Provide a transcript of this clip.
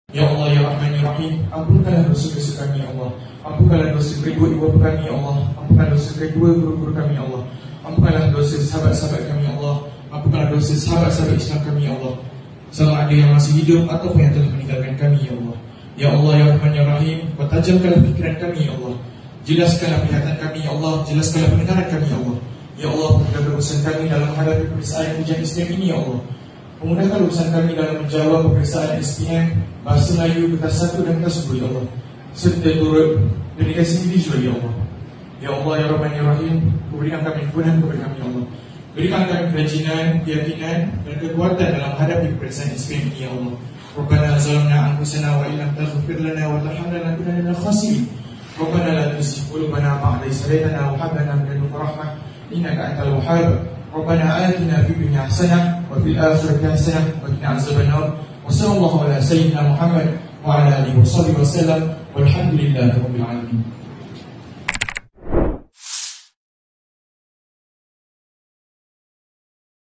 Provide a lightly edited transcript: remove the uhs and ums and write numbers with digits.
Ya Allah, Ya Rahman, Ya Rahim, ampunkanlah dosa-dosa kami, Ya Allah. Ampunkanlah dosa kedua ibu bapa kami, Ya Allah. Ampunkanlah dosa kedua guru-guru kami, Ya Allah. Ampunkanlah dosa sahabat-sahabat kami, Ya Allah. Ampunkanlah dosa sahabat-sahabat Islam kami, Ya Allah. Sama ada yang masih hidup ataupun yang telah meninggalkan kami, Ya Allah. Ya Allah, Ya Rahman, Ya Rahim, pertajamkanlah fikiran kami, Ya Allah. Jelaskanlah penglihatan kami, Ya Allah. Jelaskanlah pendengaran kami, Ya Allah. Ya Allah, mudahkan urusan kami dalam menghadapi pemeriksaan ujian SPM ini, Ya Allah. Memudahkan urusan kami dalam menjawab pemeriksaan SPM Bahasa Melayu kertas 1 dan kertas 2, Ya Allah, serta turut dedikasi individual, Ya Allah. Ya Allah, Ya Rahman, Ya Rahim, berikan kami kemudahan kepada kami, Ya Allah. Berikan kami kerajinan, keyakinan dan kekuatan dalam menghadapi pemeriksaan SPM ini, Ya Allah. Rabbana zalamna anfusana wa illam taghfir lana wa tarhamna lanakunanna minal khasirin. Rabbana la tuzigh qulubana ba'da idh hadaytana wa hab lana min ladunka rahmah innaka antal wahhab. ربنا آتنا في الدنيا حسنة وفي الآخرة حسنة وقنا عذاب النار وصلى الله على سيدنا محمد وعلى آله وصحبه وسلم والحمد لله رب العالمين.